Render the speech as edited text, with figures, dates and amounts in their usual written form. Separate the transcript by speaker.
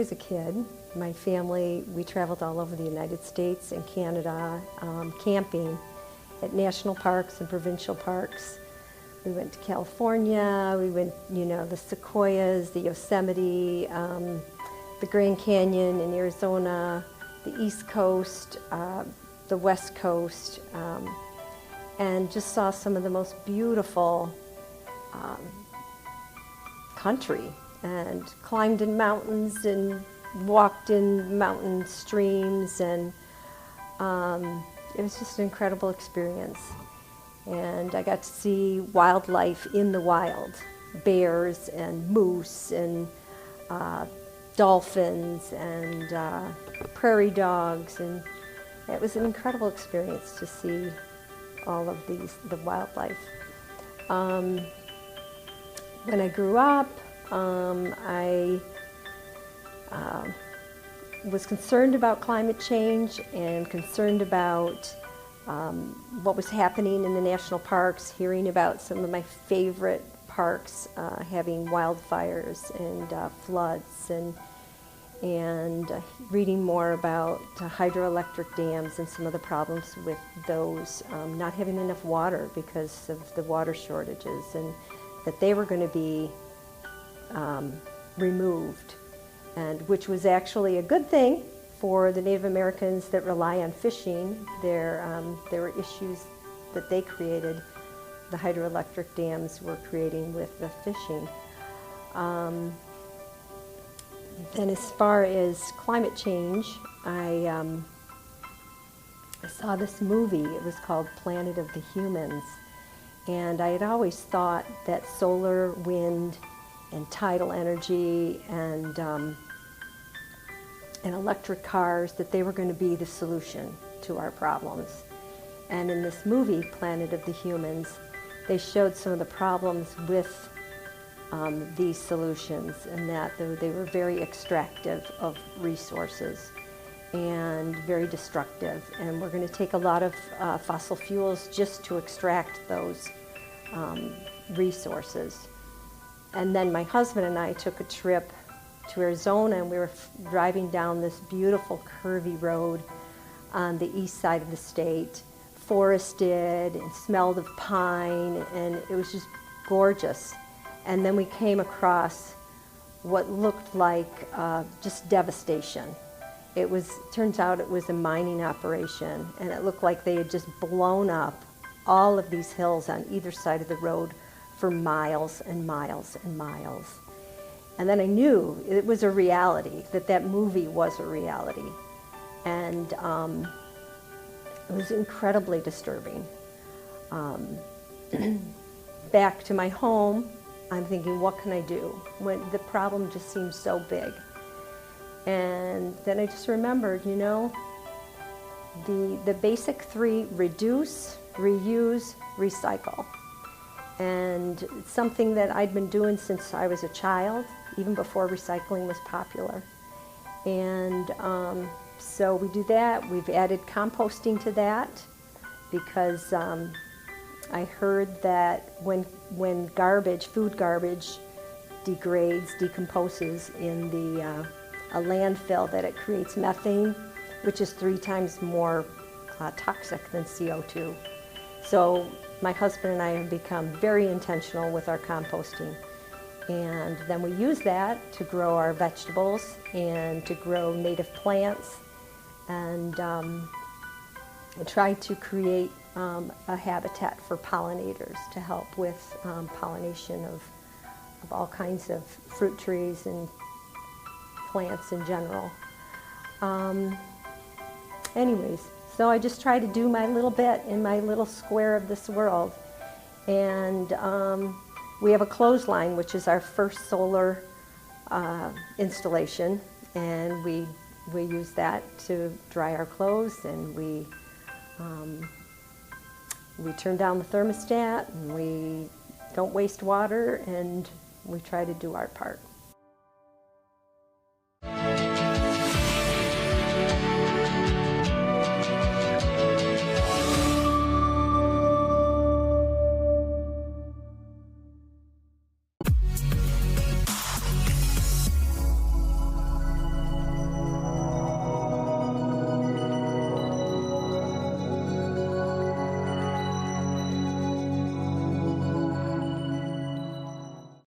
Speaker 1: was a kid, my family, we traveled all over the United States and Canada, camping at national parks and provincial parks. We went to California, we went, the Sequoias, the Yosemite, the Grand Canyon in Arizona, the East Coast, the West Coast, and just saw some of the most beautiful country, and climbed in mountains and walked in mountain streams, and it was just an incredible experience. And I got to see wildlife in the wild, bears and moose and dolphins and prairie dogs, and it was an incredible experience to see all of the wildlife. When I grew up, I was concerned about climate change and concerned about what was happening in the national parks, hearing about some of my favorite parks having wildfires and floods, and reading more about hydroelectric dams and some of the problems with those, not having enough water because of the water shortages, and that they were going to be removed, and which was actually a good thing for the Native Americans that rely on fishing. There were issues that they created, the hydroelectric dams were creating with the fishing. Then as far as climate change, I saw this movie. It was called Planet of the Humans. And I had always thought that solar, wind, and tidal energy and electric cars, that they were going to be the solution to our problems. And in this movie, Planet of the Humans, they showed some of the problems with these solutions, and that they were very extractive of resources and very destructive. And we're going to take a lot of fossil fuels just to extract those resources. And then my husband and I took a trip to Arizona, and we were driving down this beautiful curvy road on the east side of the state, forested and smelled of pine, and it was just gorgeous. And then we came across what looked like just devastation. Turns out it was a mining operation, and it looked like they had just blown up all of these hills on either side of the road for miles and miles and miles. And then I knew it was a reality, that movie was a reality. And it was incredibly disturbing. Back to my home, I'm thinking, what can I do when the problem just seems so big? And then I just remembered, the basic three: reduce, reuse, recycle. And it's something that I'd been doing since I was a child, even before recycling was popular. And so we do that. We've added composting to that because I heard that when food garbage degrades, decomposes in a landfill, that it creates methane, which is 3 times more toxic than CO2. So my husband and I have become very intentional with our composting. And then we use that to grow our vegetables and to grow native plants, and try to create a habitat for pollinators to help with pollination of all kinds of fruit trees and plants in general. Anyways, so I just try to do my little bit in my little square of this world. And we have a clothesline, which is our first solar installation, and we use that to dry our clothes, and we turn down the thermostat, and we don't waste water, and we try to do our part.